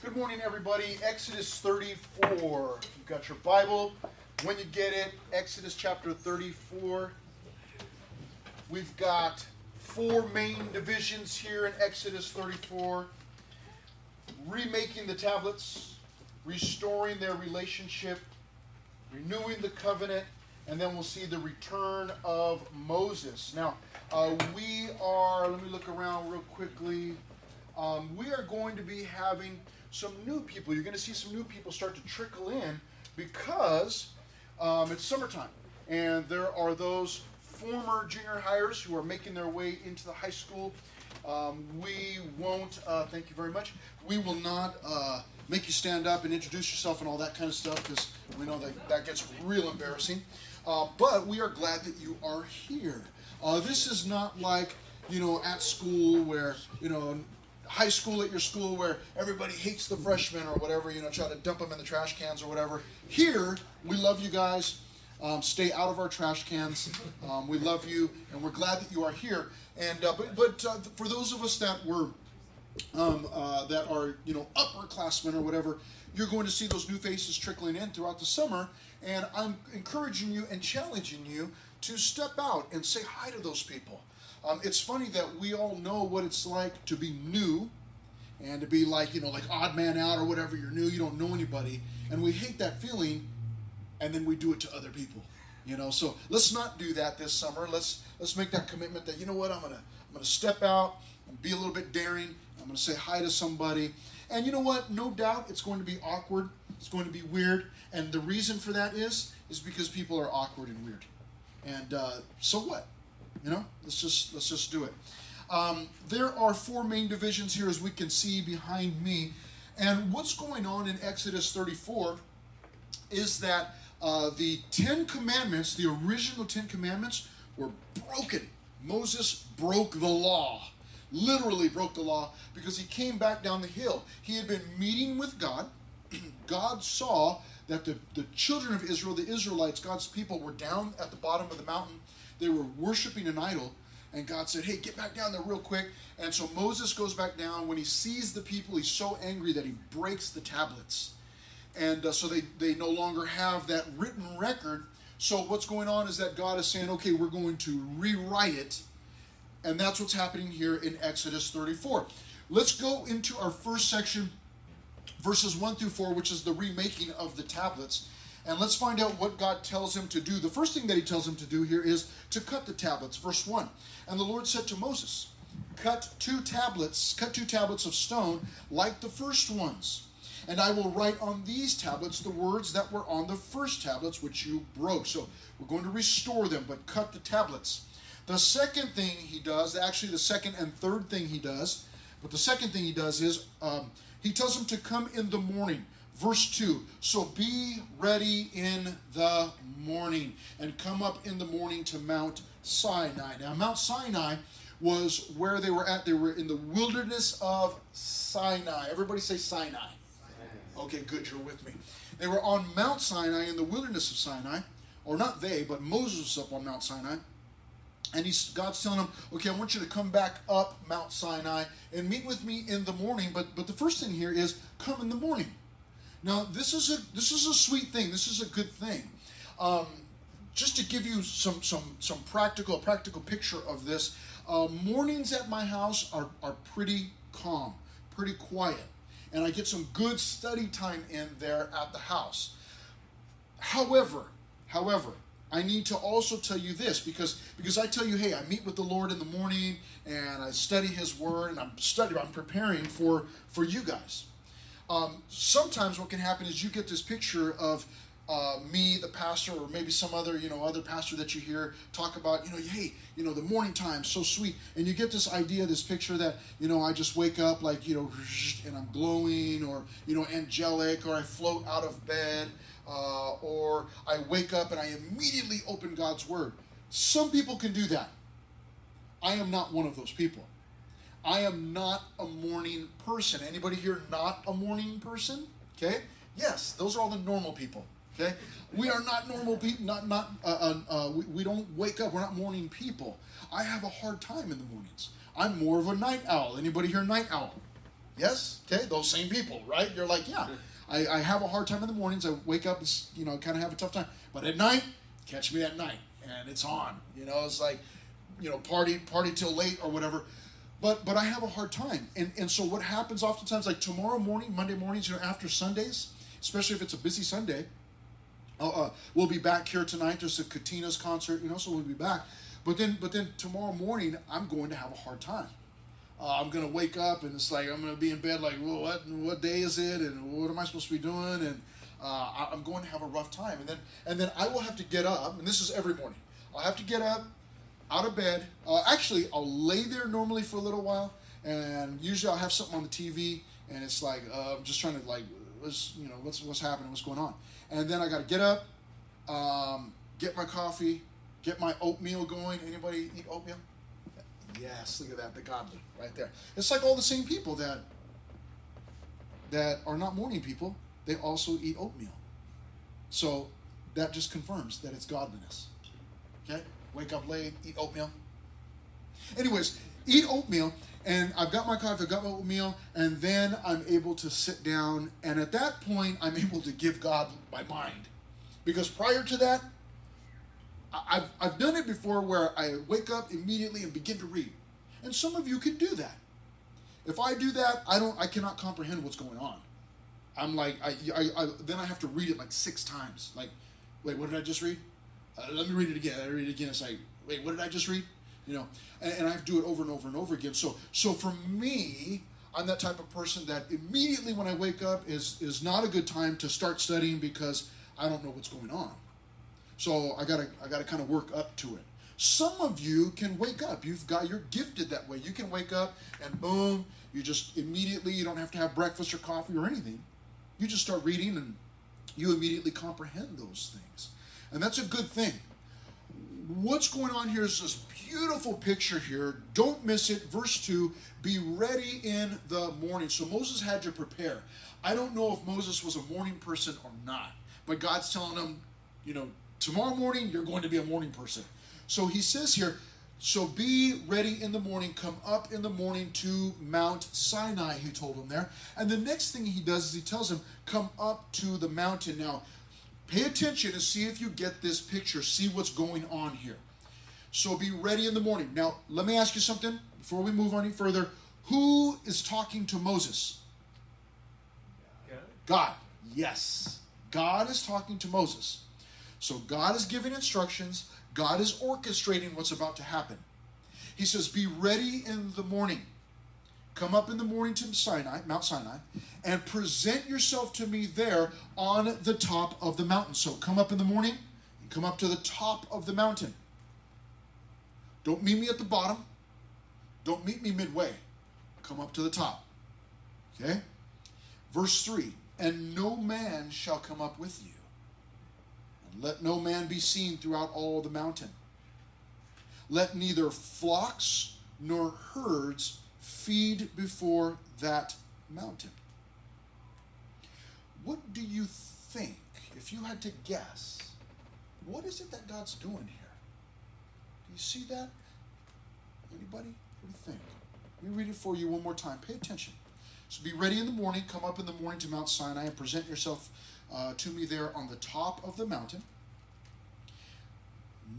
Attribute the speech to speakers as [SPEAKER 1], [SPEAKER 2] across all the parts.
[SPEAKER 1] Good morning, everybody. Exodus 34. You've got your Bible. When you get it, Exodus chapter 34. We've got four main divisions here in Exodus 34. Remaking the tablets, restoring their relationship, renewing the covenant, and then we'll see the return of Moses. Now, let me look around real quickly. We are going to be having some new people. You're going to see some new people start to trickle in because it's summertime. And there are those former junior hires who are making their way into the high school. We won't, thank you very much, we will not make you stand up and introduce yourself and all that kind of stuff because we know that gets real embarrassing. But we are glad that you are here. This is not like, at school where, high school at your school where everybody hates the freshmen or whatever, try to dump them in the trash cans or whatever. Here, we love you guys. Stay out of our trash cans. We love you, and we're glad that you are here. And but for those of us that were that are upperclassmen or whatever, you're going to see those new faces trickling in throughout the summer. And I'm encouraging you and challenging you to step out and say hi to those people. It's funny that we all know what it's like to be new and to be like odd man out or whatever. You're new, you don't know anybody, and we hate that feeling. And then we do it to other people, So let's not do that this summer. Let's make that commitment that I'm gonna step out and be a little bit daring. I'm gonna say hi to somebody, and you know what? No doubt it's going to be awkward. It's going to be weird, and the reason for that is because people are awkward and weird. And so what? Let's just do it. There are four main divisions here, as we can see behind me, and what's going on in Exodus 34 is that the Ten Commandments, the original Ten Commandments, were broken. Moses broke the law, literally broke the law, because he came back down the hill. He had been meeting with God. God saw that the children of Israel, the Israelites, God's people, were down at the bottom of the mountain. They were worshiping an idol, and God said, hey, get back down there real quick. And so Moses goes back down. When he sees the people, he's so angry that he breaks the tablets. And so they no longer have that written record. So what's going on is that God is saying, okay, we're going to rewrite it. And that's what's happening here in Exodus 34. Let's go into our first section, verses 1 through 4, which is the remaking of the tablets. And let's find out what God tells him to do. The first thing that he tells him to do here is to cut the tablets. Verse 1, and the Lord said to Moses, cut two tablets of stone like the first ones. And I will write on these tablets the words that were on the first tablets which you broke. So we're going to restore them, but cut the tablets. The second thing he does, actually the second and third thing he does, but the second thing he does is he tells them to come in the morning. Verse 2, so be ready in the morning and come up in the morning to Mount Sinai. Now Mount Sinai was where they were at. They were in the wilderness of Sinai. Everybody say Sinai. Okay, good, you're with me. They were on Mount Sinai in the wilderness of Sinai, or not they, but Moses was up on Mount Sinai. And God's telling him, okay, I want you to come back up Mount Sinai and meet with me in the morning. But the first thing here is come in the morning. Now, this is a sweet thing. This is a good thing. Just to give you some practical picture of this, mornings at my house are pretty calm, pretty quiet. And I get some good study time in there at the house. However, I need to also tell you this, because I tell you, hey, I meet with the Lord in the morning and I study His Word and I'm preparing for you guys. Sometimes what can happen is you get this picture of me, the pastor, or maybe some other pastor that you hear talk about, hey, the morning time, so sweet. And you get this idea, this picture that, I just wake up like, and I'm glowing, or, angelic, or I float out of bed, or I wake up and I immediately open God's Word. Some people can do that. I am not one of those people. I am not a morning person. Anybody here not a morning person? Okay? Yes, those are all the normal people. Okay, we are not normal people. We don't wake up. We're not morning people. I have a hard time in the mornings. I'm more of a night owl. Anybody here night owl? Yes? Okay, those same people, right? You're like, yeah, I have a hard time in the mornings. I wake up, kind of have a tough time. But at night, catch me at night, and it's on. It's like, party till late or whatever. But I have a hard time. And so what happens oftentimes, like tomorrow morning, Monday mornings, after Sundays, especially if it's a busy Sunday, we'll be back here tonight. There's a Katina's concert, so we'll be back. But then tomorrow morning, I'm going to have a hard time. I'm going to wake up and it's like I'm going to be in bed like, well, what day is it? And what am I supposed to be doing? And I'm going to have a rough time. And then I will have to get up, and this is every morning. I'll have to get up, out of bed. Actually, I'll lay there normally for a little while, and usually I'll have something on the TV, and it's like I'm just trying to what's happening, what's going on. And then I got to get up, get my coffee, get my oatmeal going. Anybody eat oatmeal? Yes, look at that, the godly right there. It's like all the same people that are not morning people, they also eat oatmeal. So that just confirms that it's godliness. Okay? Wake up late, eat oatmeal. Anyways, eat oatmeal, and I've got my coffee, I've got my oatmeal, and then I'm able to sit down, and at that point, I'm able to give God my mind. Because prior to that, I've done it before where I wake up immediately and begin to read. And some of you can do that. If I do that, I cannot comprehend what's going on. I'm like, then I have to read it like 6 times. Like, wait, what did I just read? Let me read it again. I read it again. It's like, wait, what did I just read? And I have to do it over and over and over again. So for me, I'm that type of person that immediately when I wake up is not a good time to start studying because I don't know what's going on. So I gotta kind of work up to it. Some of you can wake up. You're gifted that way. You can wake up and boom, you just immediately, you don't have to have breakfast or coffee or anything. You just start reading and you immediately comprehend those things. And that's a good thing. What's going on here is this beautiful picture here. Don't miss it. Verse 2, be ready in the morning. So Moses had to prepare. I don't know if Moses was a morning person or not, but God's telling him, tomorrow morning, you're going to be a morning person. So he says here, so be ready in the morning, come up in the morning to Mount Sinai, he told him there. And the next thing he does is he tells him, come up to the mountain. Now, pay attention and see if you get this picture, see what's going on here. So be ready in the morning. Now, let me ask you something before we move on any further. Who is talking to Moses? God. Yes. God is talking to Moses. So God is giving instructions. God is orchestrating what's about to happen. He says, be ready in the morning. Come up in the morning to Mount Sinai, and present yourself to me there on the top of the mountain. So come up in the morning and come up to the top of the mountain. Don't meet me at the bottom. Don't meet me midway. Come up to the top. Okay? Verse 3, and no man shall come up with you. Let no man be seen throughout all the mountain. Let neither flocks nor herds feed before that mountain. What do you think, if you had to guess, what is it that God's doing here? Do you see that? Anybody? What do you think? Let me read it for you one more time. Pay attention. So be ready in the morning, come up in the morning to Mount Sinai and present yourself to me there on the top of the mountain.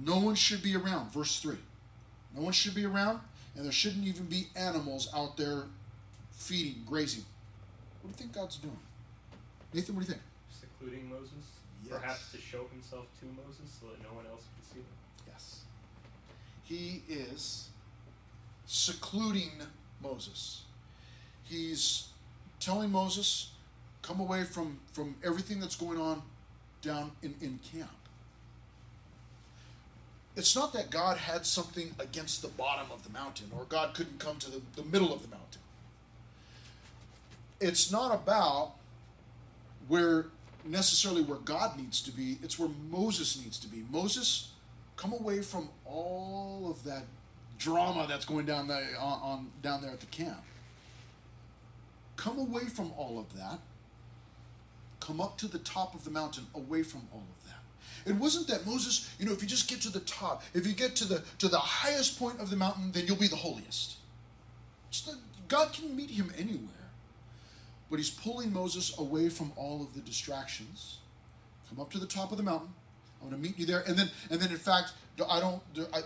[SPEAKER 1] No one should be around. Verse 3. No one should be around, and there shouldn't even be animals out there feeding, grazing. What do you think God's doing? Nathan, what do you think?
[SPEAKER 2] Secluding Moses? Yes. Perhaps to show himself to Moses so that no one else can see him?
[SPEAKER 1] Yes. He is secluding Moses. He's telling Moses, come away from everything that's going on down in camp. It's not that God had something against the bottom of the mountain or God couldn't come to the middle of the mountain. It's not about necessarily where God needs to be. It's where Moses needs to be. Moses, come away from all of that drama that's going down there down there at the camp. Come away from all of that. Come up to the top of the mountain, away from all of that. It wasn't that Moses, if you just get to the top, if you get to the highest point of the mountain, then you'll be the holiest. God can meet him anywhere. but he's pulling Moses away from all of the distractions. Come up to the top of the mountain. I'm going to meet you there. And then in fact,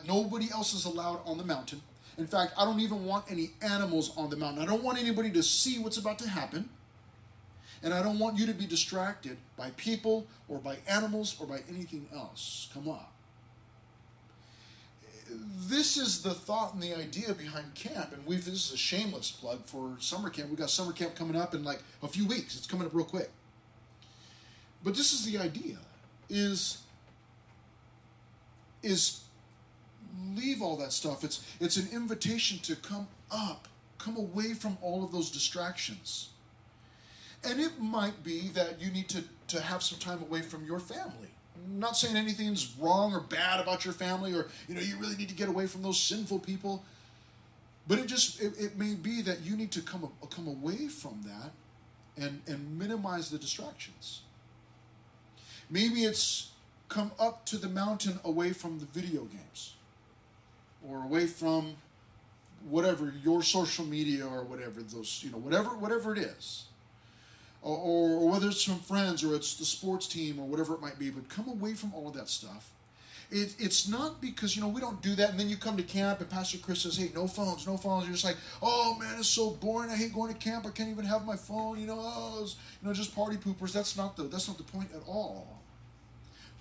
[SPEAKER 1] nobody else is allowed on the mountain. In fact, I don't even want any animals on the mountain. I don't want anybody to see what's about to happen. And I don't want you to be distracted by people or by animals or by anything else. Come up. This is the thought and the idea behind camp. And this is a shameless plug for summer camp. We've got summer camp coming up in like a few weeks. It's coming up real quick. But this is the idea, is leave all that stuff. It's an invitation to come up, come away from all of those distractions. And it might be that you need to have some time away from your family. I'm not saying anything's wrong or bad about your family, or you really need to get away from those sinful people. But it may be that you need to come away from that and minimize the distractions. Maybe it's come up to the mountain away from the video games, or away from whatever, your social media or whatever, those, whatever it is. Or whether it's from friends or it's the sports team or whatever it might be, but come away from all of that stuff. It's not because, we don't do that, and then you come to camp and Pastor Chris says, hey, no phones. You're just like, oh man, it's so boring. I hate going to camp. I can't even have my phone. Just party poopers. That's not the point at all.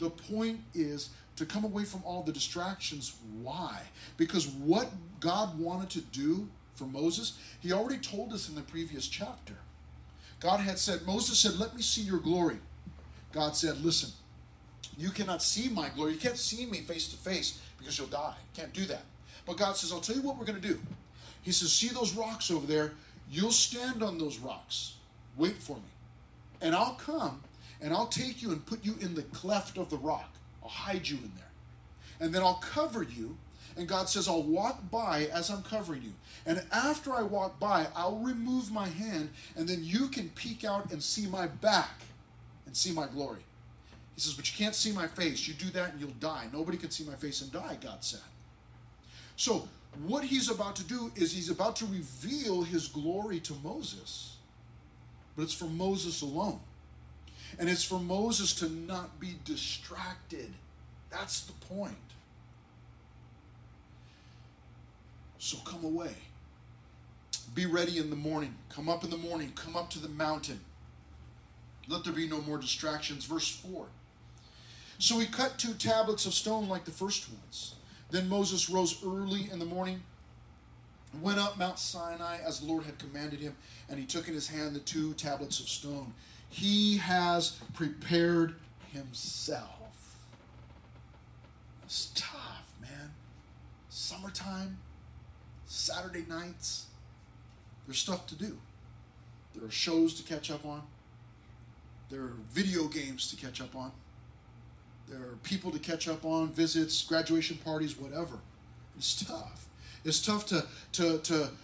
[SPEAKER 1] The point is to come away from all the distractions. Why? Because what God wanted to do for Moses, he already told us in the previous chapter. God had said, Moses said, let me see your glory. God said, listen, you cannot see my glory. You can't see me face to face because you'll die. Can't do that. But God says, I'll tell you what we're going to do. He says, see those rocks over there? You'll stand on those rocks. Wait for me. And I'll come and I'll take you and put you in the cleft of the rock. I'll hide you in there. And then I'll cover you. And God says, I'll walk by as I'm covering you. And after I walk by, I'll remove my hand, and then you can peek out and see my back and see my glory. He says, but you can't see my face. You do that and you'll die. Nobody can see my face and die, God said. So what he's about to do is he's about to reveal his glory to Moses. But it's for Moses alone. And it's for Moses to not be distracted. That's the point. So come away. Be ready in the morning. Come up in the morning. Come up to the mountain. Let there be no more distractions. Verse 4. So he cut 2 tablets of stone like the first ones. Then Moses rose early in the morning, went up Mount Sinai as the Lord had commanded him, and he took in his hand the 2 tablets of stone. He has prepared himself. It's tough, man. Summertime, Saturday nights, there's stuff to do. There are shows to catch up on. There are video games to catch up on. There are people to catch up on, visits, graduation parties, whatever. It's tough. It's tough to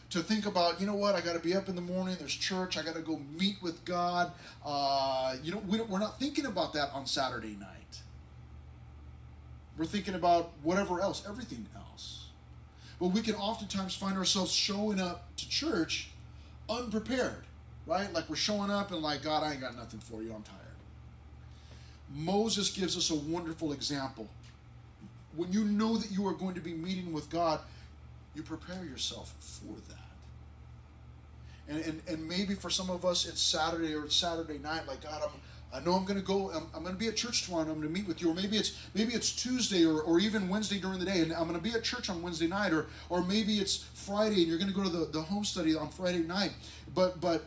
[SPEAKER 1] think about, I got to be up in the morning, there's church, I got to go meet with God. We're not thinking about that on Saturday night. We're thinking about whatever else, everything else. But we can oftentimes find ourselves showing up to church unprepared, right? Like we're showing up and like, God, I ain't got nothing for you, I'm tired. Moses gives us a wonderful example. When you know that you are going to be meeting with God, you prepare yourself for that. And maybe for some of us it's Saturday or it's Saturday night, like, God, I know I'm going to go, I'm going to be at church tomorrow and I'm going to meet with you. Or maybe it's Tuesday or even Wednesday during the day and I'm going to be at church on Wednesday night. Or maybe it's Friday and you're going to go to the home study on Friday night. But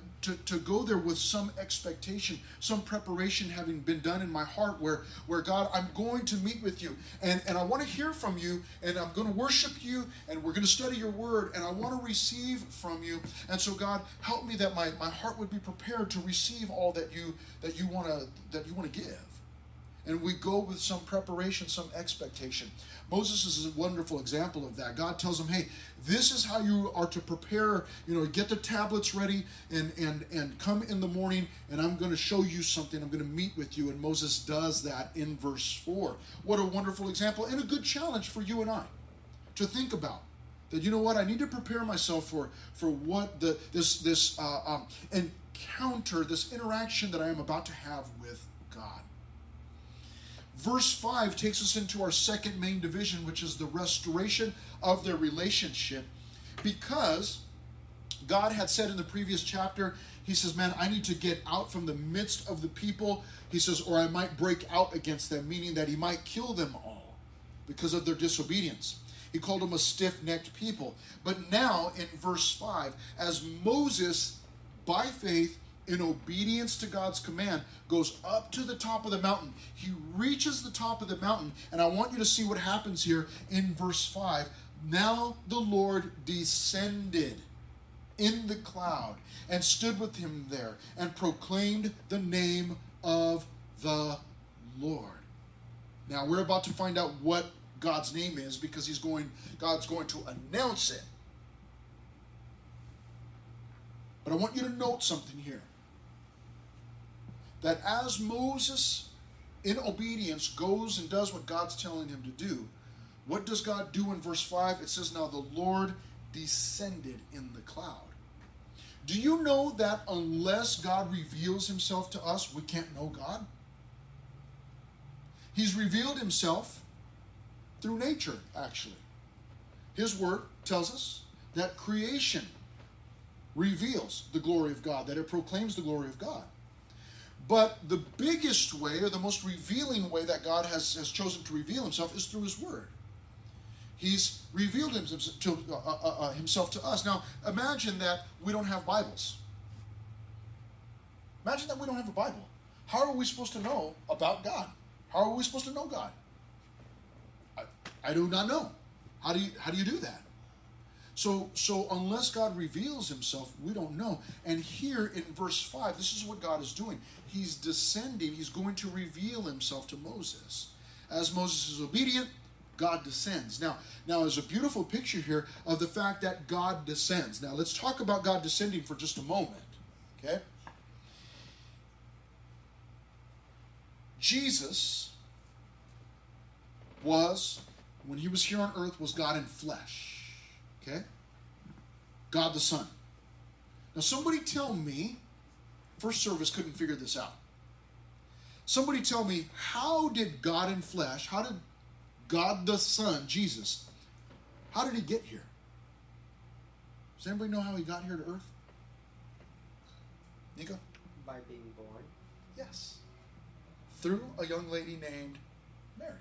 [SPEAKER 1] to go there with some expectation, some preparation having been done in my heart where God, I'm going to meet with you and I want to hear from you and I'm going to worship you and we're going to study your word and I want to receive from you. And so God, help me that my heart would be prepared to receive all that you want to give. And we go with some preparation, some expectation. Moses is a wonderful example of that. God tells him, hey, this is how you are to prepare, get the tablets ready and come in the morning and I'm going to show you something. I'm going to meet with you. And Moses does that in verse 4. What a wonderful example and a good challenge for you and I to think about. That, you know what, I need to prepare myself for what this encounter, this interaction that I am about to have with God. Verse 5 takes us into our second main division, which is the restoration of their relationship. Because God had said in the previous chapter, he says, man, I need to get out from the midst of the people. He says, or I might break out against them, meaning that he might kill them all because of their disobedience. He called them a stiff-necked people. But now in verse 5, as Moses, by faith, in obedience to God's command, goes up to the top of the mountain. He reaches the top of the mountain, and I want you to see what happens here in verse 5. Now the Lord descended in the cloud and stood with him there and proclaimed the name of the Lord. Now we're about to find out what God's name is, because God's going to announce it. But I want you to note something here. That as Moses, in obedience, goes and does what God's telling him to do, what does God do in verse 5? It says, now the Lord descended in the cloud. Do you know that unless God reveals himself to us, we can't know God? He's revealed himself through nature, actually. His word tells us that creation reveals the glory of God, that it proclaims the glory of God. But the biggest way, or the most revealing way that God has chosen to reveal himself is through his word. He's revealed himself to us. Now, imagine that we don't have Bibles. Imagine that we don't have a Bible. How are we supposed to know about God? How are we supposed to know God? I do not know. How do you do that? So unless God reveals himself, we don't know. And here in verse 5, this is what God is doing. He's descending. He's going to reveal himself to Moses. As Moses is obedient, God descends. Now there's a beautiful picture here of the fact that God descends. Now let's talk about God descending for just a moment. Okay? Jesus was, when he was here on earth, was God in flesh. Okay? God the Son. Now somebody tell me, first service couldn't figure this out. Somebody tell me, how did God in flesh, how did God the Son, Jesus, how did he get here? Does anybody know how he got here to earth? Nico?
[SPEAKER 3] By being born.
[SPEAKER 1] Yes. Through a young lady named Mary.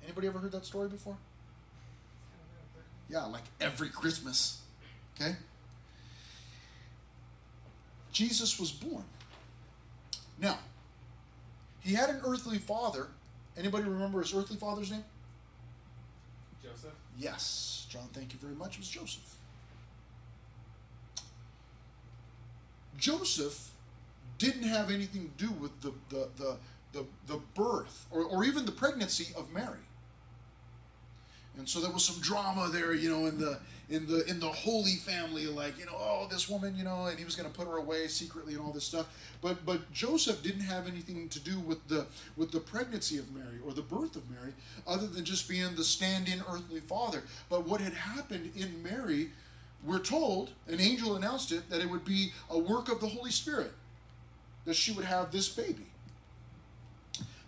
[SPEAKER 1] Anybody ever heard that story before? Yeah, like every Christmas. Okay? Jesus was born. Now, he had an earthly father. Anybody remember his earthly father's name?
[SPEAKER 2] Joseph?
[SPEAKER 1] Yes. John, thank you very much. It was Joseph. Joseph didn't have anything to do with the birth or even the pregnancy of Mary. And so there was some drama there, in the Holy Family, like, oh, this woman, and he was going to put her away secretly and all this stuff. But Joseph didn't have anything to do with the pregnancy of Mary or the birth of Mary, other than just being the stand-in earthly father. But what had happened in Mary, we're told, an angel announced it, that it would be a work of the Holy Spirit, that she would have this baby.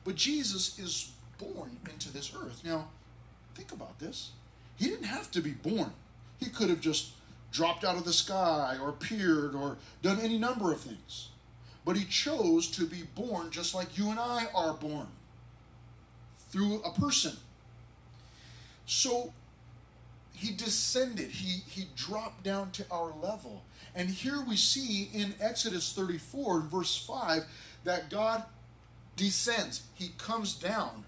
[SPEAKER 1] But Jesus is born into this earth. Now, think about this. He didn't have to be born. He could have just dropped out of the sky or appeared or done any number of things. But he chose to be born just like you and I are born, through a person. So he descended. He dropped down to our level. And here we see in Exodus 34, verse 5, that God descends. He comes down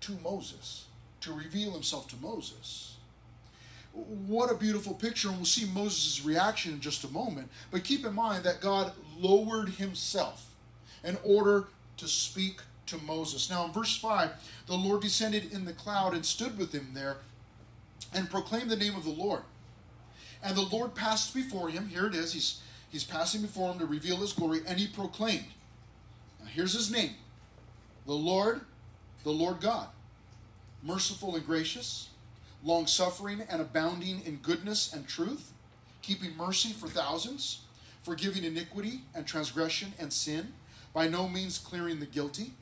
[SPEAKER 1] to Moses to reveal himself to Moses. What a beautiful picture, and we'll see Moses' reaction in just a moment. But keep in mind that God lowered himself in order to speak to Moses. Now in verse 5, the Lord descended in the cloud and stood with him there and proclaimed the name of the Lord. And the Lord passed before him. Here it is. He's passing before him to reveal his glory, and he proclaimed. Now here's his name. The Lord God, merciful and gracious, long-suffering and abounding in goodness and truth, keeping mercy for thousands, forgiving iniquity and transgression and sin, by no means clearing the guilty,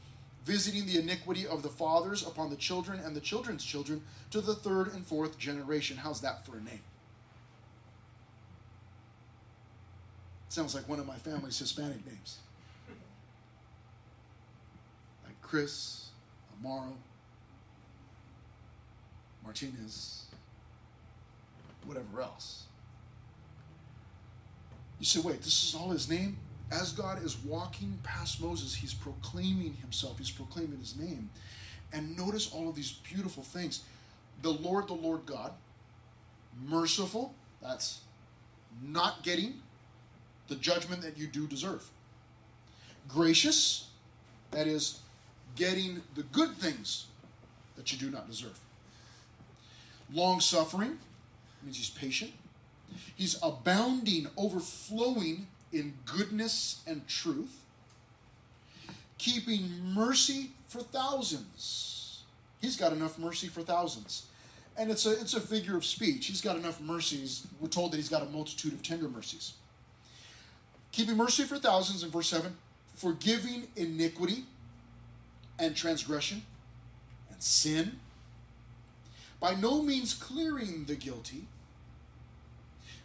[SPEAKER 1] visiting the iniquity of the fathers upon the children and the children's children to the third and fourth generation. How's that for a name? Sounds like one of my family's Hispanic names. Like Chris, Amaro, Martinez, whatever else. You say, wait, this is all his name? As God is walking past Moses, he's proclaiming himself. He's proclaiming his name. And notice all of these beautiful things. The Lord God, merciful, that's not getting the judgment that you do deserve. Gracious, that is getting the good things that you do not deserve. Long-suffering, means he's patient. He's abounding, overflowing in goodness and truth. Keeping mercy for thousands. He's got enough mercy for thousands. And it's a figure of speech. He's got enough mercies. We're told that he's got a multitude of tender mercies. Keeping mercy for thousands in verse 7. Forgiving iniquity and transgression and sin. By no means clearing the guilty.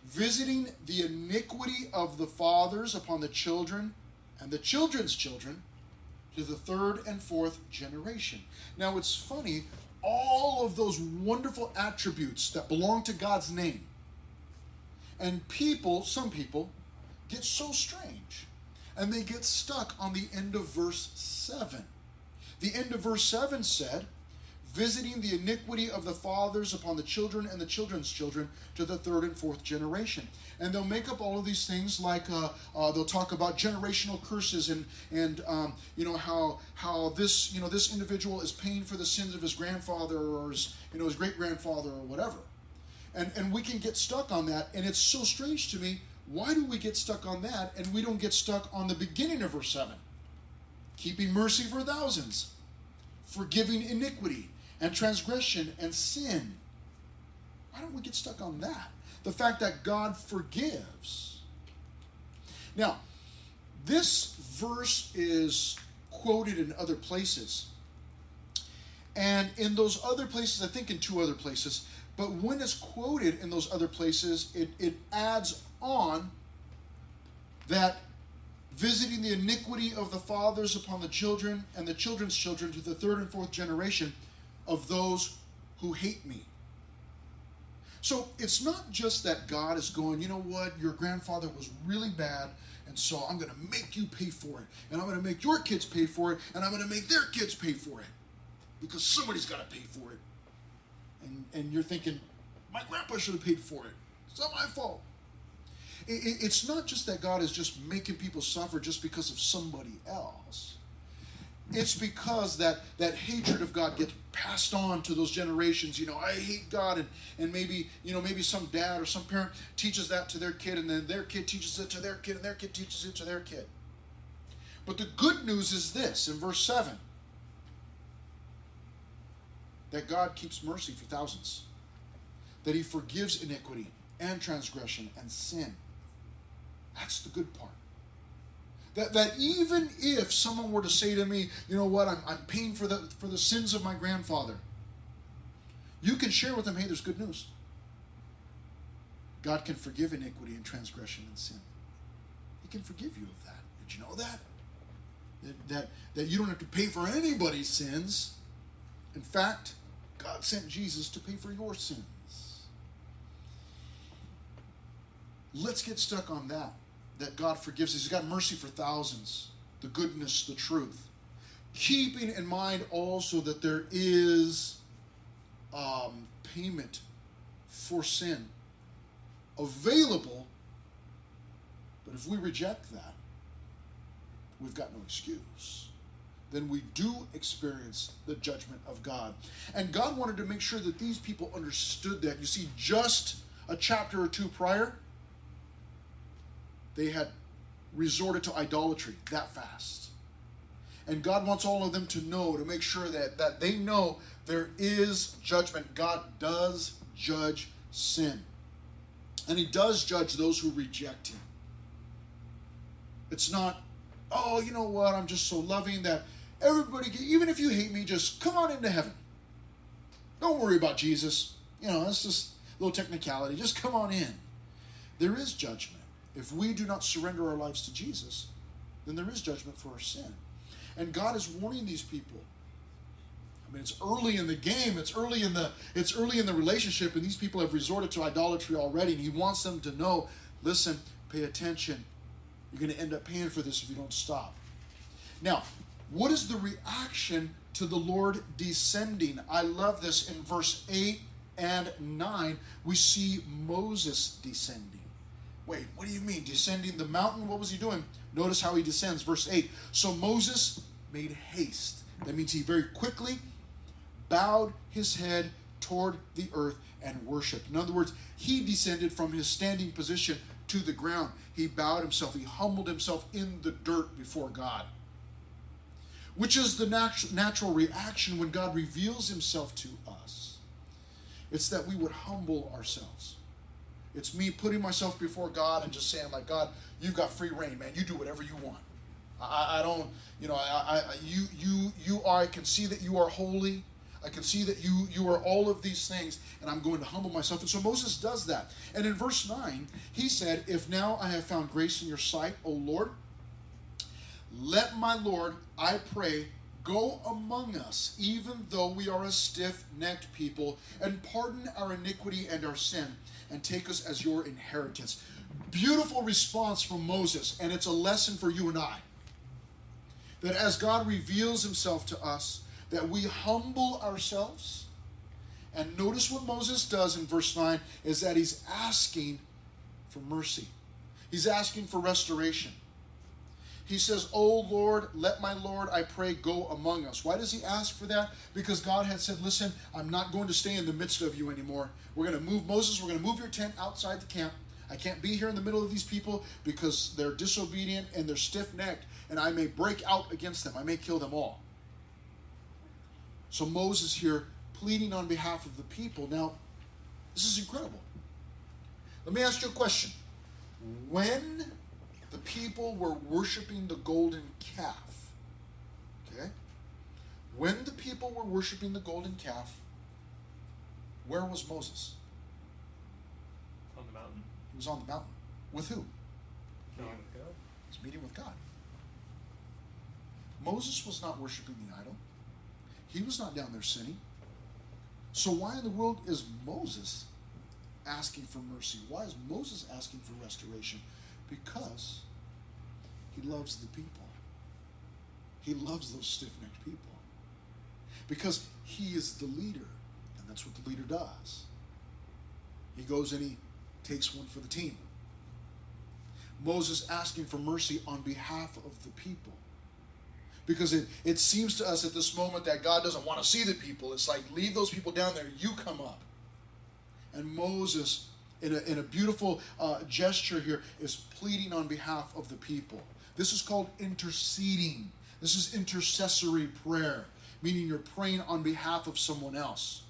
[SPEAKER 1] Visiting the iniquity of the fathers upon the children and the children's children to the third and fourth generation. Now it's funny, all of those wonderful attributes that belong to God's name. And people, some people, get so strange. And they get stuck on the end of verse 7. The end of verse 7 said, visiting the iniquity of the fathers upon the children and the children's children to the third and fourth generation. And they'll make up all of these things like they'll talk about generational curses and how this individual is paying for the sins of his grandfather or his great grandfather or whatever. And we can get stuck on that, and it's so strange to me. Why do we get stuck on that and we don't get stuck on the beginning of verse 7? Keeping mercy for thousands, forgiving iniquity and transgression and sin. Why don't we get stuck on that? The fact that God forgives. Now, this verse is quoted in other places. And in those other places, I think in 2 other places, but when it's quoted in those other places, it adds on that visiting the iniquity of the fathers upon the children and the children's children to the third and fourth generation of those who hate me. So it's not just that God is going, you know what, your grandfather was really bad, and so I'm going to make you pay for it, and I'm going to make your kids pay for it, and I'm going to make their kids pay for it, because somebody's got to pay for it. And you're thinking, my grandpa should have paid for it. It's not my fault. It's not just that God is just making people suffer just because of somebody else. It's because that hatred of God gets passed on to those generations. I hate God, and maybe some dad or some parent teaches that to their kid, and then their kid teaches it to their kid, and their kid teaches it to their kid. But the good news is this, in verse 7, that God keeps mercy for thousands, that he forgives iniquity and transgression and sin. That's the good part. That even if someone were to say to me, you know what, I'm paying for the sins of my grandfather, you can share with them, hey, there's good news. God can forgive iniquity and transgression and sin. He can forgive you of that. Did you know that? That you don't have to pay for anybody's sins. In fact, God sent Jesus to pay for your sins. Let's get stuck on that God forgives us. He's got mercy for thousands, the goodness, the truth. Keeping in mind also that there is payment for sin available, but if we reject that, we've got no excuse. Then we do experience the judgment of God. And God wanted to make sure that these people understood that. You see, just a chapter or 2 prior, they had resorted to idolatry that fast. And God wants all of them to know, to make sure that they know there is judgment. God does judge sin. And he does judge those who reject him. It's not, oh, you know what, I'm just so loving that everybody, even if you hate me, just come on into heaven. Don't worry about Jesus. You know, it's just a little technicality. Just come on in. There is judgment. If we do not surrender our lives to Jesus, then there is judgment for our sin. And God is warning these people. I mean, it's early in the game. It's early in the relationship, and these people have resorted to idolatry already. And he wants them to know, listen, pay attention. You're going to end up paying for this if you don't stop. Now, what is the reaction to the Lord descending? I love this. In verse 8 and 9, we see Moses descending. Wait, what do you mean? Descending the mountain? What was he doing? Notice how he descends. Verse 8. So Moses made haste. That means he very quickly bowed his head toward the earth and worshiped. In other words, he descended from his standing position to the ground. He bowed himself. He humbled himself in the dirt before God. Which is the natural reaction when God reveals himself to us. It's that we would humble ourselves. It's me putting myself before God and just saying, like, God, you've got free reign, man. You do whatever you want. I don't, you know, you are, I can see that you are holy. I can see that you are all of these things, and I'm going to humble myself. And so Moses does that. And in verse 9, he said, if now I have found grace in your sight, O Lord, let my Lord, I pray, go among us, even though we are a stiff-necked people, and pardon our iniquity and our sin, and take us as your inheritance. Beautiful response from Moses, and it's a lesson for you and I. That as God reveals himself to us, that we humble ourselves. And notice what Moses does in verse 9 is that he's asking for mercy. He's asking for restoration. He says, "O Lord, let my Lord, I pray, go among us." Why does he ask for that? Because God had said, listen, I'm not going to stay in the midst of you anymore. We're going to move, Moses, we're going to move your tent outside the camp. I can't be here in the middle of these people because they're disobedient and they're stiff-necked, and I may break out against them. I may kill them all. So Moses here pleading on behalf of the people. Now, this is incredible. Let me ask you a question. When the people were worshiping the golden calf, okay? When the people were worshiping the golden calf, where was Moses?
[SPEAKER 2] On the mountain.
[SPEAKER 1] He was on the mountain. With who?
[SPEAKER 2] Meeting with God.
[SPEAKER 1] He was meeting with God. Moses was not worshiping the idol. He was not down there sinning. So why in the world is Moses asking for mercy? Why is Moses asking for restoration? Because he loves the people. He loves those stiff-necked people. Because he is the leader, and that's what the leader does. He goes and he takes one for the team. Moses asking for mercy on behalf of the people. Because it seems to us at this moment that God doesn't want to see the people. It's like, leave those people down there, you come up. And Moses, in a beautiful gesture here, is pleading on behalf of the people. This is called interceding. This is intercessory prayer, meaning you're praying on behalf of someone else.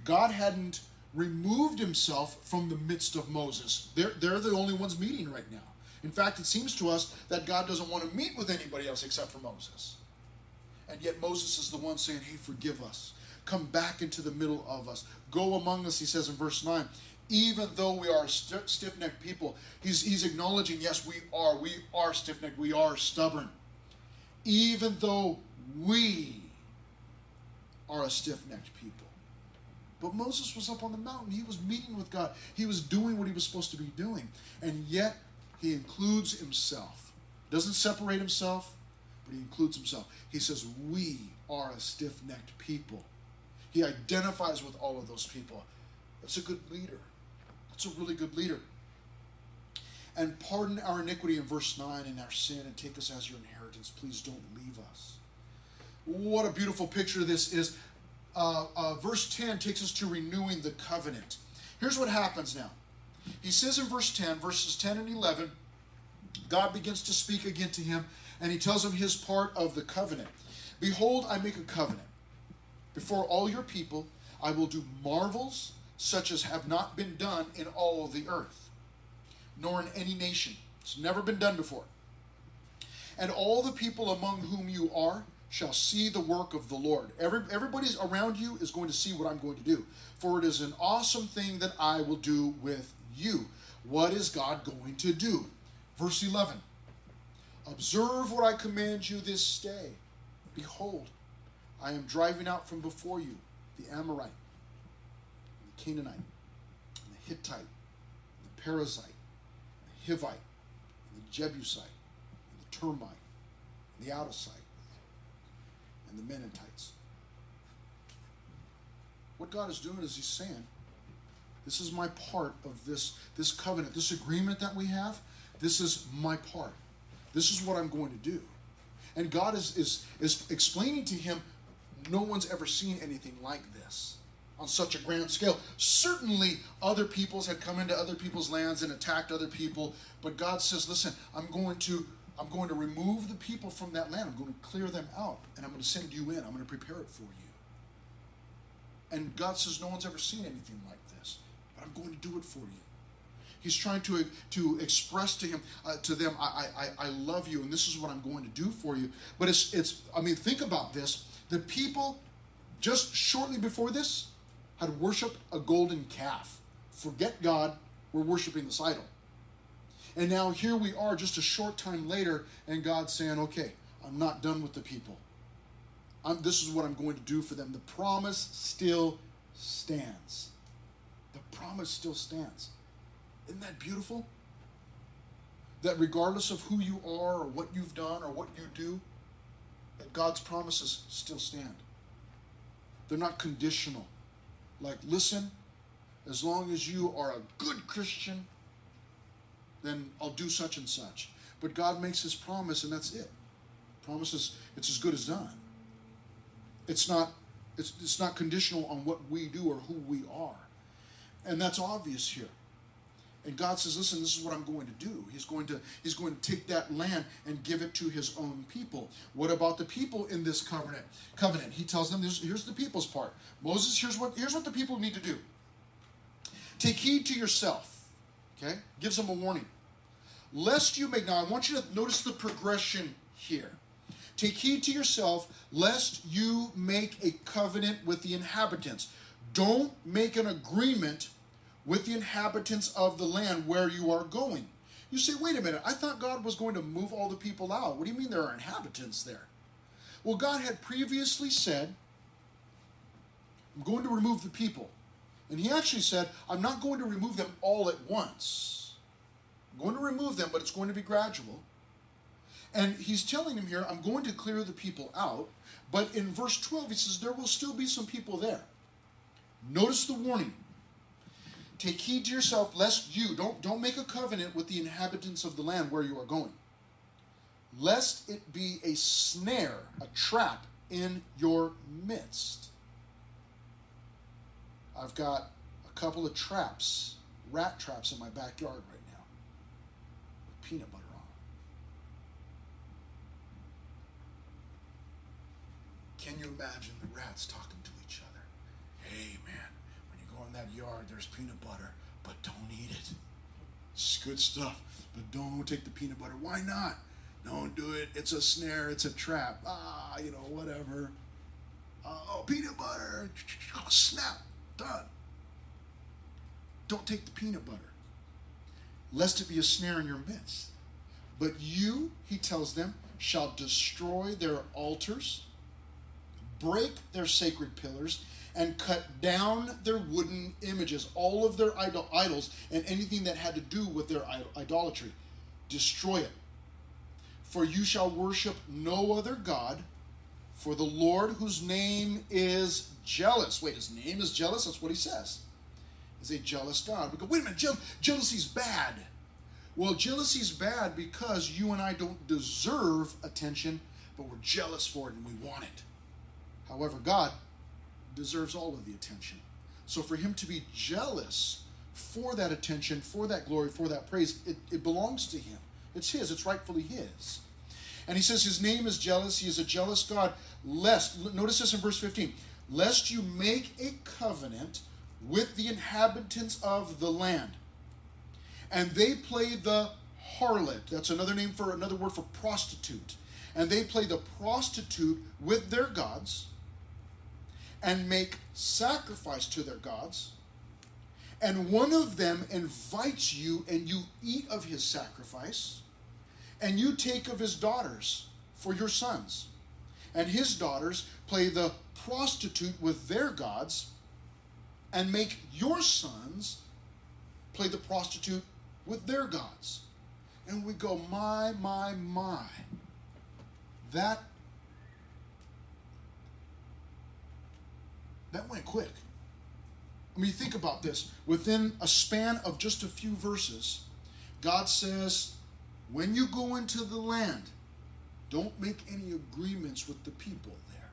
[SPEAKER 1] God hadn't removed himself from the midst of Moses. They're the only ones meeting right now. In fact, it seems to us that God doesn't want to meet with anybody else except for Moses. And yet Moses is the one saying, hey, forgive us. Come back into the middle of us. Go among us, he says in verse 9. Even though we are stiff-necked people, he's acknowledging, yes, we are stiff-necked, we are stubborn. Even though we are a stiff-necked people. But Moses was up on the mountain. He was meeting with God. He was doing what he was supposed to be doing. And yet, he includes himself. Doesn't separate himself, but he includes himself. He says, we are a stiff-necked people. He identifies with all of those people. That's a good leader. That's a really good leader. And pardon our iniquity in verse 9 and our sin and take us as your inheritance. Please don't leave us. What a beautiful picture this is. Verse 10 takes us to renewing the covenant. Here's what happens now. He says in verse 10, verses 10 and 11, God begins to speak again to him, and he tells him his part of the covenant. Behold, I make a covenant. Before all your people, I will do marvels such as have not been done in all of the earth, nor in any nation. It's never been done before. And all the people among whom you are shall see the work of the Lord. Everybody's around you is going to see what I'm going to do. For it is an awesome thing that I will do with you. What is God going to do? Verse 11. Observe what I command you this day. Behold, I am driving out from before you the Amorite, and the Canaanite, and the Hittite, and the Perizzite, and the Hivite, and the Jebusite, and the Termite, and the Outosite, and the Mennonites. What God is doing is he's saying, this is my part of this covenant, this agreement that we have. This is my part. This is what I'm going to do. And God is explaining to him, no one's ever seen anything like this on such a grand scale. Certainly other peoples had come into other people's lands and attacked other people, but God says, listen, I'm going to remove the people from that land. I'm going to clear them out, and I'm going to send you in. I'm going to prepare it for you. And God says, no one's ever seen anything like this, but I'm going to do it for you. He's trying to express to them, I love you, and this is what I'm going to do for you. But think about this. The people, just shortly before this, had worshipped a golden calf. Forget God, we're worshiping this idol. And now here we are just a short time later, and God's saying, okay, I'm not done with the people. This is what I'm going to do for them. The promise still stands. The promise still stands. Isn't that beautiful? That regardless of who you are or what you've done or what you do, that God's promises still stand. They're not conditional. Like, listen, as long as you are a good Christian, then I'll do such and such. But God makes his promise, and that's it. Promises, it's as good as done. It's not conditional on what we do or who we are. And that's obvious here. And God says, listen, this is what I'm going to do. He's going to take that land and give it to his own people. What about the people in this covenant? He tells them, here's the people's part. Moses, here's what the people need to do. Take heed to yourself. Okay? Gives them a warning. Lest you make, now I want you to notice the progression here. Take heed to yourself, lest you make a covenant with the inhabitants. Don't make an agreement with the inhabitants of the land where you are going. You say, wait a minute, I thought God was going to move all the people out. What do you mean there are inhabitants there? Well, God had previously said, I'm going to remove the people. And he actually said, I'm not going to remove them all at once. I'm going to remove them, but it's going to be gradual. And he's telling him here, I'm going to clear the people out. But in verse 12, he says, there will still be some people there. Notice the warning. Take heed to yourself, lest you, don't make a covenant with the inhabitants of the land where you are going, lest it be a snare, a trap in your midst. I've got a couple of traps, rat traps in my backyard right now, with peanut butter on them. Can you imagine the rats talking to each other? Hey, man. In that yard, there's peanut butter, but don't eat it. It's good stuff, but don't take the peanut butter. Why not? Don't do it. It's a snare. It's a trap. Whatever. Oh, peanut butter. Snap. Done. Don't take the peanut butter, lest it be a snare in your midst. But you, he tells them, shall destroy their altars, break their sacred pillars, and cut down their wooden images, all of their idols, and anything that had to do with their idolatry. Destroy it. For you shall worship no other God, for the Lord, whose name is jealous. Wait, his name is jealous? That's what he says. Is a jealous God. We go, wait a minute, jealousy's bad. Well, jealousy's bad because you and I don't deserve attention, but we're jealous for it and we want it. However, God deserves all of the attention. So for him to be jealous for that attention, for that glory, for that praise, it belongs to him. It's his. It's rightfully his. And he says his name is jealous. He is a jealous God. Lest, notice this in verse 15, lest you make a covenant with the inhabitants of the land, and they play the harlot. That's another word for prostitute. And they play the prostitute with their gods, and make sacrifice to their gods. And one of them invites you, and you eat of his sacrifice, and you take of his daughters for your sons. And his daughters play the prostitute with their gods, and make your sons play the prostitute with their gods. And we go, my. That went quick. I mean, think about this. Within a span of just a few verses, God says, when you go into the land, don't make any agreements with the people there.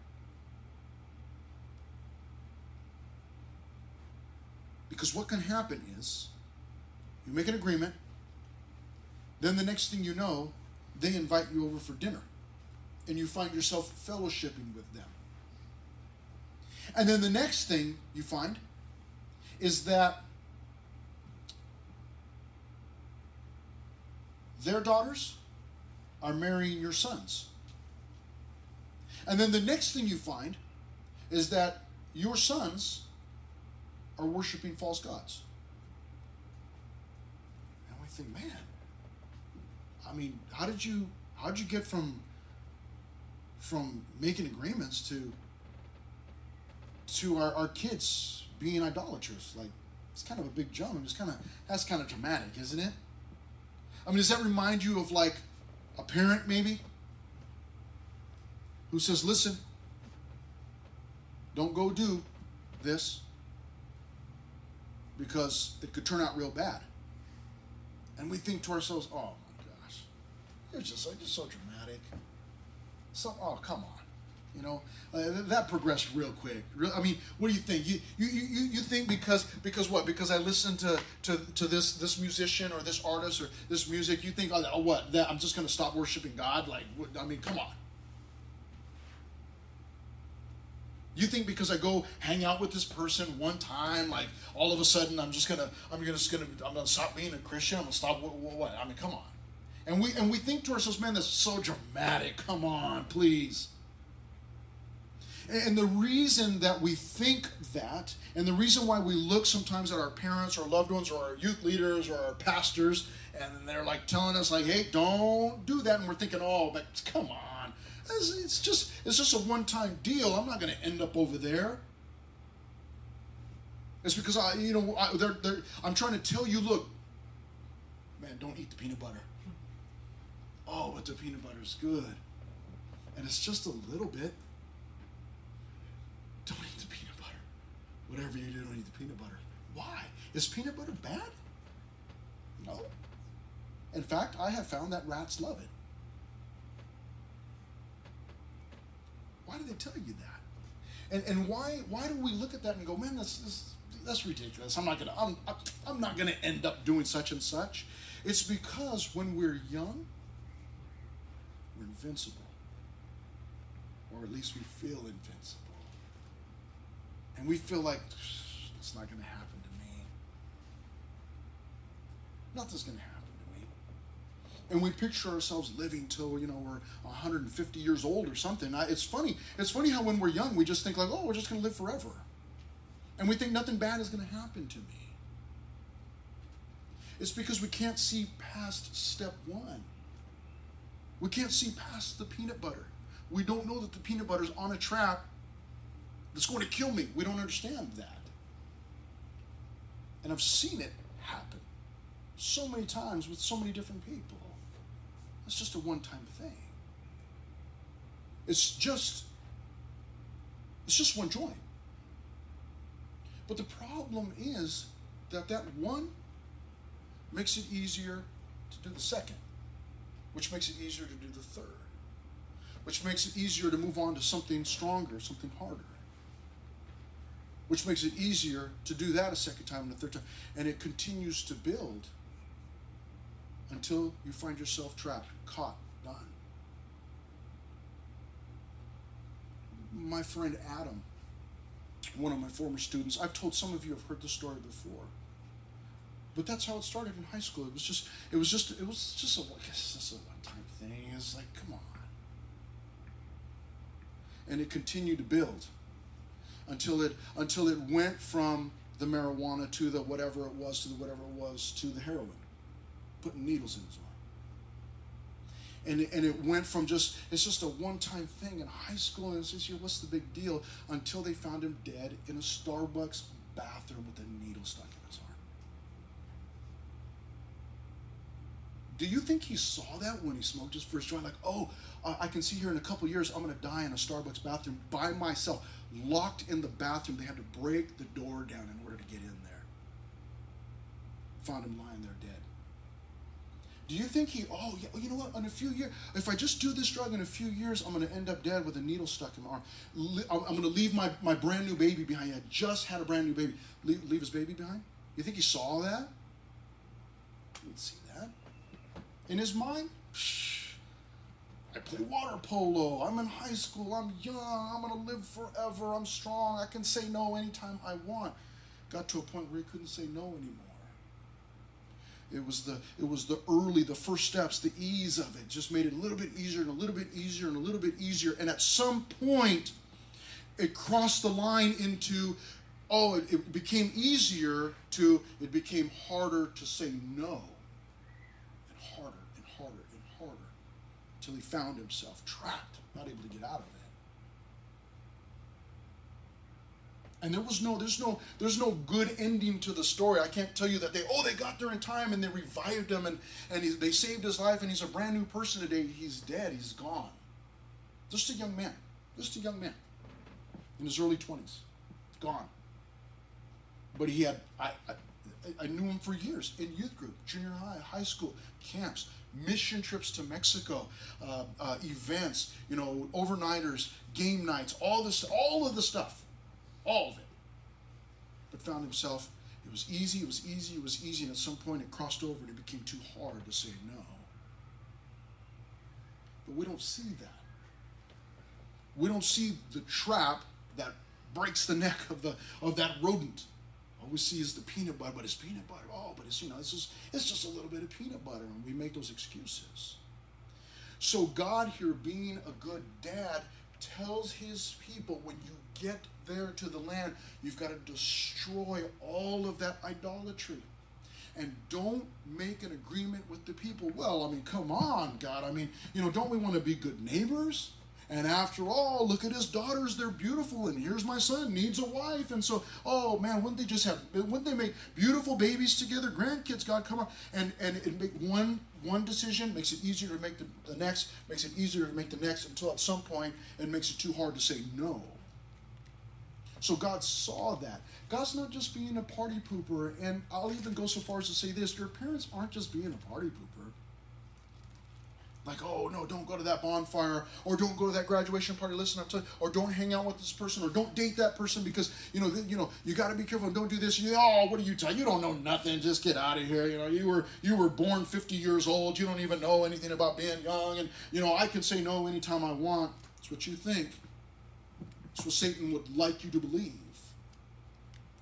[SPEAKER 1] Because what can happen is, you make an agreement, then the next thing you know, they invite you over for dinner, and you find yourself fellowshipping with them. And then the next thing you find is that their daughters are marrying your sons. And then the next thing you find is that your sons are worshiping false gods. And we think, man, I mean, how did you get from making agreements to our kids being idolaters? Like, it's kind of a big jump. That's kind of dramatic, isn't it? I mean, does that remind you of like a parent maybe who says, listen, don't go do this because it could turn out real bad. And we think to ourselves, oh my gosh, you're just so dramatic. Oh, come on. You know, that progressed real quick. I mean, what do you think? You think because what? Because I listened to this musician or this artist or this music, you think, oh what? That I'm just going to stop worshiping God? Like, I mean, come on. You think because I go hang out with this person one time, like all of a sudden I'm gonna stop being a Christian? I'm gonna stop what? I mean, come on. And we think to ourselves, man, that's so dramatic. Come on, please. And the reason that we think that, and the reason why we look sometimes at our parents or loved ones or our youth leaders or our pastors, and they're like telling us like, hey, don't do that, and we're thinking, oh, but come on, it's just a one-time deal. I'm not going to end up over there. It's because I'm trying to tell you, look, man, don't eat the peanut butter. Oh, but the peanut butter is good, and it's just a little bit. Don't eat the peanut butter. Whatever you do, don't eat the peanut butter. Why? Is peanut butter bad? No. In fact, I have found that rats love it. Why do they tell you that? And why do we look at that and go, man, that's ridiculous. I'm not gonna end up doing such and such. It's because when we're young, we're invincible, or at least we feel invincible. And we feel like, it's not going to happen to me. Nothing's going to happen to me. And we picture ourselves living till, we're 150 years old or something. It's funny. It's funny how when we're young, we just think like, oh, we're just going to live forever. And we think nothing bad is going to happen to me. It's because we can't see past step one. We can't see past the peanut butter. We don't know that the peanut butter is on a track that's going to kill me. We don't understand that. And I've seen it happen so many times with so many different people. It's just a one-time thing. It's just one joint. But the problem is that one makes it easier to do the second, which makes it easier to do the third, which makes it easier to move on to something stronger, something harder, which makes it easier to do that a second time and a third time. And it continues to build until you find yourself trapped, caught, done. My friend Adam, one of my former students, I've told some of you have heard this story before, but that's how it started in high school. It was just a one-time thing. It's like, come on. And it continued to build until it went from the marijuana to the whatever it was to the heroin, putting needles in his arm. And it went from it's just a one-time thing in high school, and it's just, what's the big deal? Until they found him dead in a Starbucks bathroom with a needle stuck in his arm. Do you think he saw that when he smoked his first joint? Like, oh, I can see here in a couple of years I'm going to die in a Starbucks bathroom by myself, locked in the bathroom. They had to break the door down in order to get in there. Found him lying there dead. Do you think you know what, in a few years, if I just do this drug in a few years, I'm going to end up dead with a needle stuck in my arm. I'm going to leave my brand new baby behind. I just had a brand new baby. Leave his baby behind? You think he saw that? He didn't see that. In his mind, I play water polo. I'm in high school. I'm young. I'm going to live forever. I'm strong. I can say no anytime I want. Got to a point where he couldn't say no anymore. It was the first steps, the ease of it just made it a little bit easier and a little bit easier and a little bit easier. And at some point, it crossed the line into, it became easier to, it became harder to say no. And harder and harder and harder until he found himself trapped, not able to get out of it. And there's no good ending to the story. I can't tell you that they got there in time and they revived him and they saved his life and he's a brand new person today. He's dead. He's gone. Just a young man in his early 20s, gone. But he had, I knew him for years in youth group, junior high, high school, camps, mission trips to Mexico, events, overnighters, game nights, all of the stuff. All of it. But found himself, it was easy, and at some point it crossed over and it became too hard to say no. But we don't see that. We don't see the trap that breaks the neck of that rodent. All we see is the peanut butter, but it's peanut butter. But it's just a little bit of peanut butter, and we make those excuses. So God here, being a good dad, tells his people, when you get there to the land, you've got to destroy all of that idolatry. And don't make an agreement with the people. Well, come on, God. Don't we want to be good neighbors? And after all, look at his daughters. They're beautiful. And here's my son, needs a wife. And so, wouldn't they make beautiful babies together? Grandkids, God, come on. And it make one decision, makes it easier to make the next, makes it easier to make the next, until at some point it makes it too hard to say no. So God saw that. God's not just being a party pooper. And I'll even go so far as to say this: your parents aren't just being a party pooper. Like, oh no, don't go to that bonfire, or don't go to that graduation party. Listen, I'm telling you, or don't hang out with this person, or don't date that person because you got to be careful. And don't do this. What are you talking? You don't know nothing. Just get out of here. You were born 50 years old. You don't even know anything about being young. And I can say no anytime I want. That's what you think. That's what Satan would like you to believe.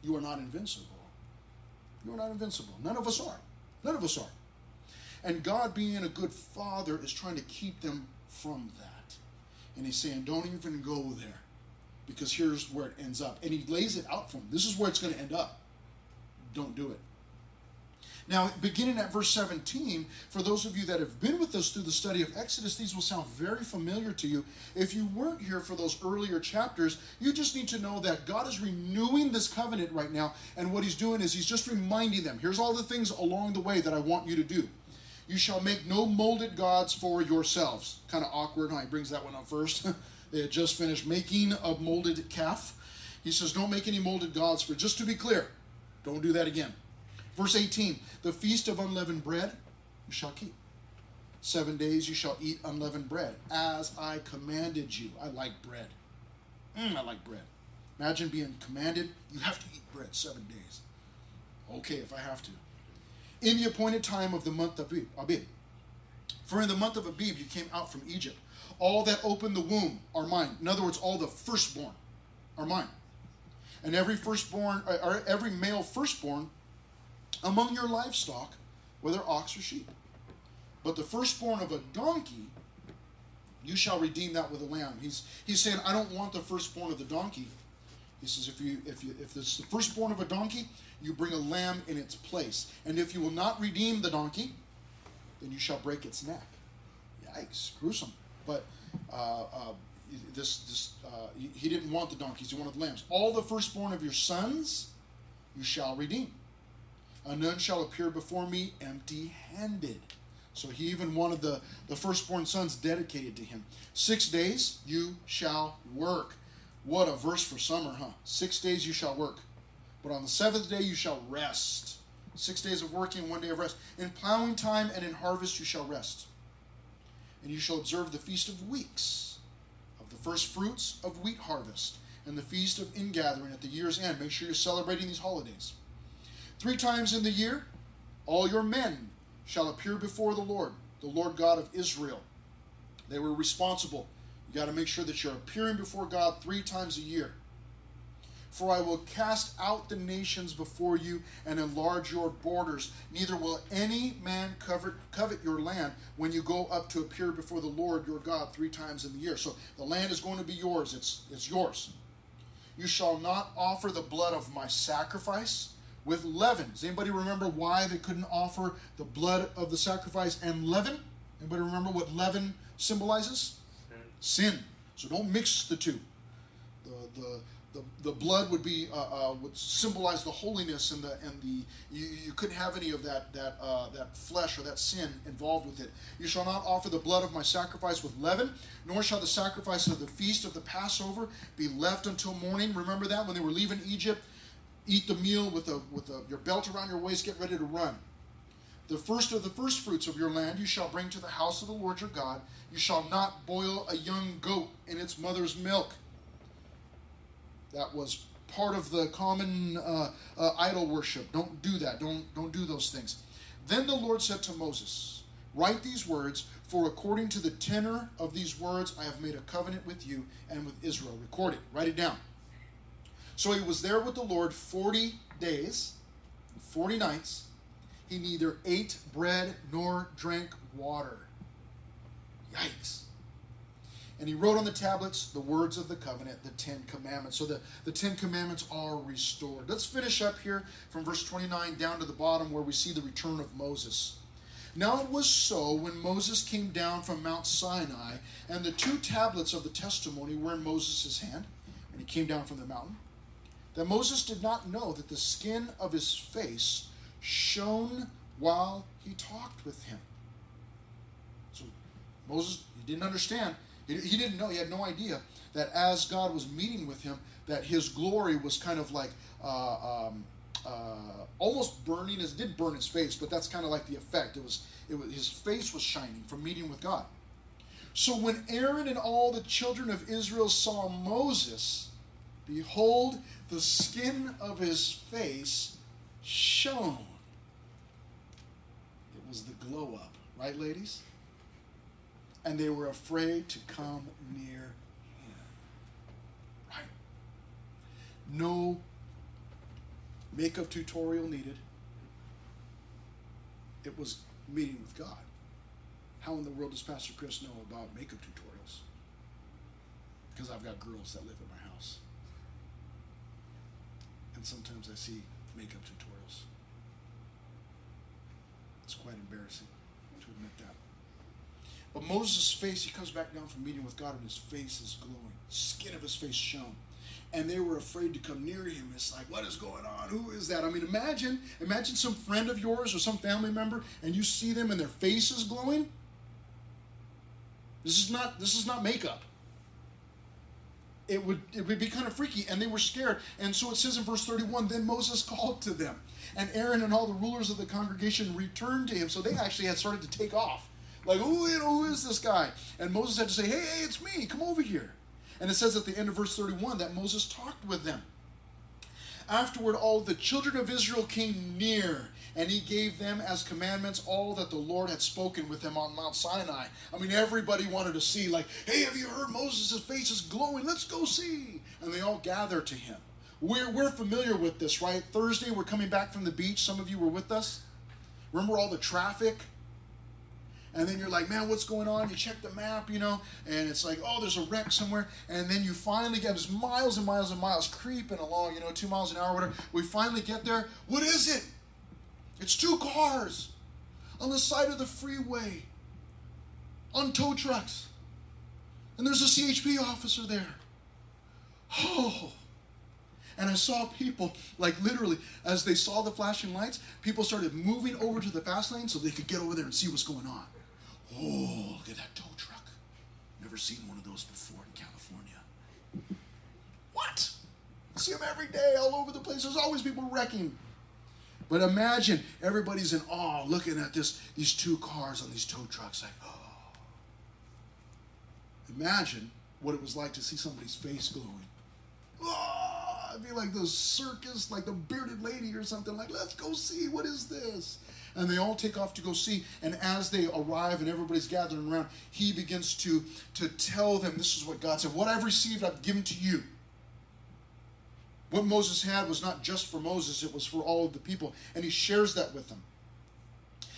[SPEAKER 1] You are not invincible. You are not invincible. None of us are. None of us are. And God, being a good father, is trying to keep them from that. And he's saying, don't even go there, because here's where it ends up. And he lays it out for them. This is where it's going to end up. Don't do it. Now, beginning at verse 17, for those of you that have been with us through the study of Exodus, these will sound very familiar to you. If you weren't here for those earlier chapters, you just need to know that God is renewing this covenant right now, and what he's doing is he's just reminding them, here's all the things along the way that I want you to do. You shall make no molded gods for yourselves. Kind of awkward, huh? He brings that one up first. They had just finished making a molded calf. He says, don't make any molded gods for, just to be clear, don't do that again. Verse 18, the feast of unleavened bread you shall keep. 7 days you shall eat unleavened bread, as I commanded you. I like bread. I like bread. Imagine being commanded, you have to eat bread 7 days. Okay, if I have to. in the appointed time of the month of Abib. For in the month of Abib you came out from Egypt. All that opened the womb are mine. In other words, all the firstborn are mine. And every male firstborn among your livestock, whether ox or sheep. But the firstborn of a donkey, you shall redeem that with a lamb. He's saying, I don't want the firstborn of the donkey. He says, if it's the firstborn of a donkey, you bring a lamb in its place. And if you will not redeem the donkey, then you shall break its neck. Yikes, gruesome. But he didn't want the donkeys, he wanted the lambs. All the firstborn of your sons you shall redeem. And none shall appear before me empty-handed. So he even wanted the firstborn sons dedicated to him. 6 days you shall work. What a verse for summer, huh? 6 days you shall work. But on the seventh day you shall rest. 6 days of working, 1 day of rest. In plowing time and in harvest you shall rest. And you shall observe the feast of weeks, of the first fruits of wheat harvest, and the feast of ingathering at the year's end. Make sure you're celebrating these holidays. 3 times in the year, all your men shall appear before the Lord God of Israel. They were responsible. You got to make sure that you're appearing before God 3 times a year. For I will cast out the nations before you and enlarge your borders. Neither will any man covet your land when you go up to appear before the Lord your God 3 times in the year. So the land is going to be yours. It's yours. You shall not offer the blood of my sacrifice with leaven. Does anybody remember why they couldn't offer the blood of the sacrifice and leaven? Anybody remember what leaven symbolizes? Sin. So don't mix the two. The blood would be would symbolize the holiness and you couldn't have any of that flesh or that sin involved with it. You shall not offer the blood of my sacrifice with leaven, nor shall the sacrifice of the feast of the Passover be left until morning. Remember that when they were leaving Egypt, eat the meal with your belt around your waist, get ready to run. The first of the first fruits of your land you shall bring to the house of the Lord your God. You shall not boil a young goat in its mother's milk. That was part of the common idol worship. Don't do that. Don't do those things. Then the Lord said to Moses, write these words, for according to the tenor of these words I have made a covenant with you and with Israel. Record it. Write it down. So he was there with the Lord 40 days and 40 nights. He neither ate bread nor drank water. Yikes. And he wrote on the tablets the words of the covenant, the 10 commandments. So the 10 commandments are restored. Let's finish up here from verse 29 down to the bottom where we see the return of Moses. Now it was so when Moses came down from Mount Sinai, and the 2 tablets of the testimony were in Moses' hand, and he came down from the mountain, that Moses did not know that the skin of his face shone while he talked with him. So Moses, he didn't understand. He didn't know, he had no idea that as God was meeting with him, that his glory was kind of like almost burning. It did burn his face, but that's kind of like the effect. It was his face was shining from meeting with God. So when Aaron and all the children of Israel saw Moses, behold, the skin of his face shone. It was the glow up, right, ladies? And they were afraid to come near him. Right? No makeup tutorial needed. It was meeting with God. How in the world does Pastor Chris know about makeup tutorials? Because I've got girls that live in my house. And sometimes I see makeup tutorials. It's quite embarrassing to admit that. But Moses' face, he comes back down from meeting with God and his face is glowing. Skin of his face shone. And they were afraid to come near him. It's like, what is going on? Who is that? I mean, imagine some friend of yours or some family member and you see them and their face is glowing. This is not makeup. It would be kind of freaky, and they were scared. And so it says in verse 31, then Moses called to them, and Aaron and all the rulers of the congregation returned to him. So they actually had started to take off. Like, who is this guy? And Moses had to say, hey, it's me. Come over here. And it says at the end of verse 31 that Moses talked with them. Afterward, all the children of Israel came near, and he gave them as commandments all that the Lord had spoken with him on Mount Sinai. I mean, everybody wanted to see, like, hey, have you heard Moses' face is glowing? Let's go see. And they all gathered to him. We're familiar with this, right? Thursday, we're coming back from the beach. Some of you were with us. Remember all the traffic? And then you're like, man, what's going on? You check the map, and it's like, oh, there's a wreck somewhere. And then you finally get this miles and miles and miles creeping along, 2 miles an hour, whatever. We finally get there. What is it? It's 2 cars on the side of the freeway on tow trucks. And there's a CHP officer there. Oh. And I saw people, like literally, as they saw the flashing lights, people started moving over to the fast lane so they could get over there and see what's going on. Oh, look at that tow truck. Never seen one of those before in California. What? I see them every day all over the place. There's always people wrecking. But imagine everybody's in awe looking at these 2 cars on these tow trucks. Like, oh. Imagine what it was like to see somebody's face glowing. Oh, I'd be like the circus, like the bearded lady or something. Like, let's go see. What is this? And they all take off to go see. And as they arrive and everybody's gathering around, he begins to tell them, this is what God said. What I've received, I've given to you. What Moses had was not just for Moses, it was for all of the people. And he shares that with them.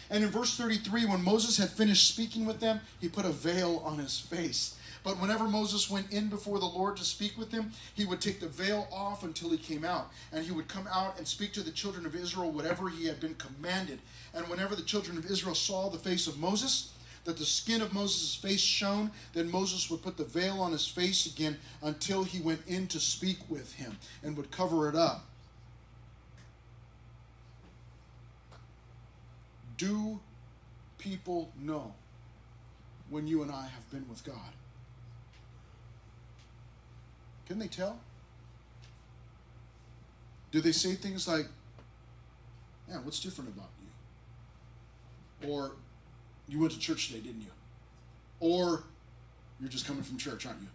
[SPEAKER 1] And in verse 33, when Moses had finished speaking with them, he put a veil on his face. But whenever Moses went in before the Lord to speak with him, he would take the veil off until he came out. And he would come out and speak to the children of Israel whatever he had been commanded. And whenever the children of Israel saw the face of Moses, that the skin of Moses' face shone, then Moses would put the veil on his face again until he went in to speak with him and would cover it up. Do people know when you and I have been with God? Can they tell? Do they say things like, yeah, what's different about you? Or, you went to church today, didn't you? Or, you're just coming from church, aren't you?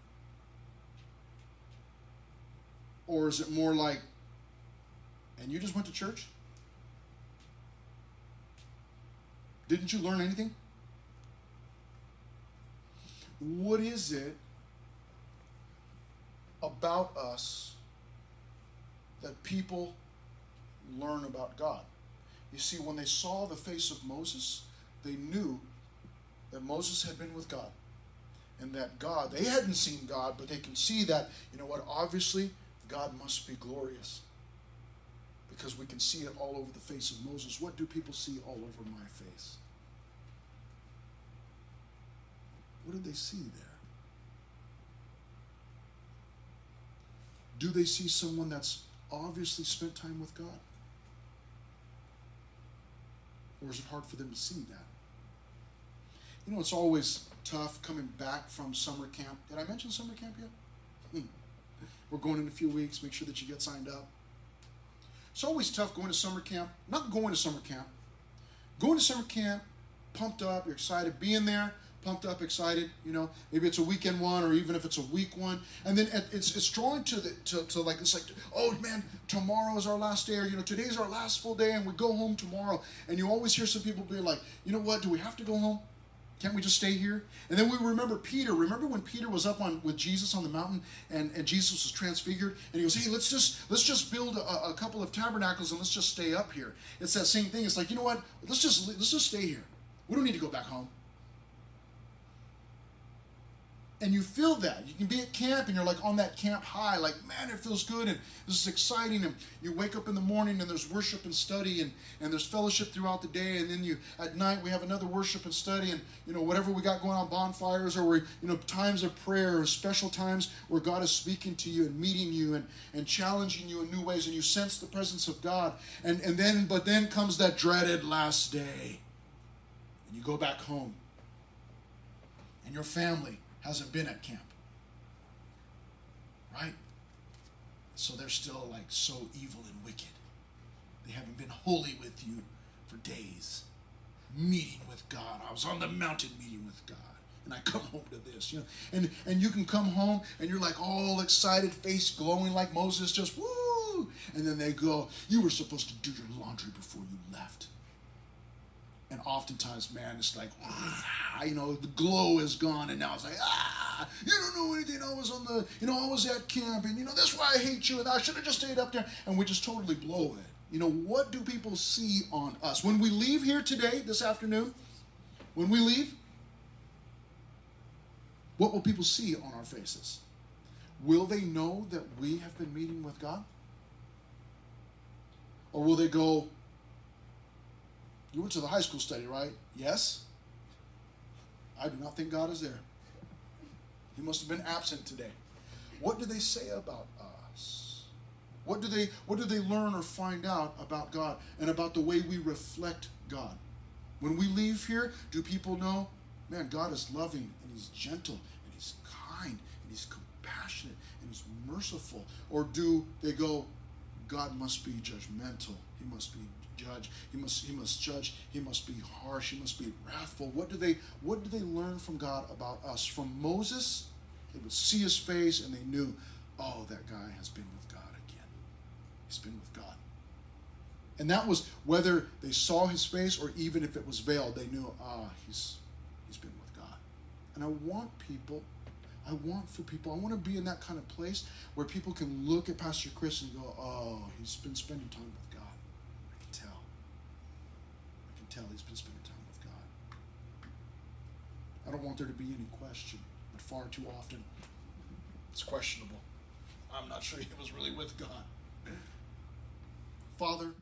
[SPEAKER 1] Or is it more like, and you just went to church? Didn't you learn anything? What is it about us that people learn about God? You see, when they saw the face of Moses, they knew that Moses had been with God. And that God, they hadn't seen God, but they can see that, obviously, God must be glorious. Because we can see it all over the face of Moses. What do people see all over my face? What did they see there? Do they see someone that's obviously spent time with God? Or is it hard for them to see that? It's always tough coming back from summer camp. Did I mention summer camp yet? We're going in a few weeks. Make sure that you get signed up. It's always tough going to summer camp. Not going to summer camp. Going to summer camp, pumped up, you're excited. Being there, pumped up, excited. Maybe it's a weekend one, or even if it's a week one. And then it's drawing to like, it's like, oh man, tomorrow is our last day, or today's our last full day, and we go home tomorrow. And you always hear some people be like, you know what? Do we have to go home? Can't we just stay here? And then we remember Peter. Remember when Peter was up with Jesus on the mountain, and Jesus was transfigured, and he goes, hey, let's just build a couple of tabernacles and let's just stay up here. It's that same thing. It's like, you know what? Let's just stay here. We don't need to go back home. And you feel that. You can be at camp and you're like on that camp high, like, man, it feels good and this is exciting. And you wake up in the morning and there's worship and study and there's fellowship throughout the day. And then at night we have another worship and study, and whatever we got going on, bonfires, or times of prayer, or special times where God is speaking to you and meeting you and challenging you in new ways, and you sense the presence of God. But then comes that dreaded last day. And you go back home. And your family hasn't been at camp, right? So they're still like so evil and wicked. They haven't been holy with you for days, meeting with God. I was on the mountain meeting with God, and I come home to this, and you can come home and you're like all excited, face glowing like Moses, just woo, And then they go, you were supposed to do your laundry before you left. And oftentimes, man, it's like, the glow is gone, and now it's like, you don't know anything. I was on the, I was at camp, and that's why I hate you, and I should have just stayed up there, and we just totally blow it. What do people see on us when we leave here today, this afternoon? When we leave, what will people see on our faces? Will they know that we have been meeting with God? Or will they go, you went to the high school study, right? Yes. I do not think God is there. He must have been absent today. What do they say about us? What do they learn or find out about God and about the way we reflect God? When we leave here, do people know, man, God is loving and He's gentle and He's kind and He's compassionate and He's merciful? Or do they go, God must be judgmental. He must be judge. He must judge. He must be harsh. He must be wrathful. What do they learn from God about us? From Moses, they would see his face and they knew, oh, that guy has been with God again. He's been with God. And that was whether they saw his face or even if it was veiled, they knew, he's been with God. And I want to be in that kind of place where people can look at Pastor Chris and go, oh, he's been spending time with God. I can tell he's been spending time with God. I don't want there to be any question, but far too often it's questionable. I'm not sure he was really with God. Father,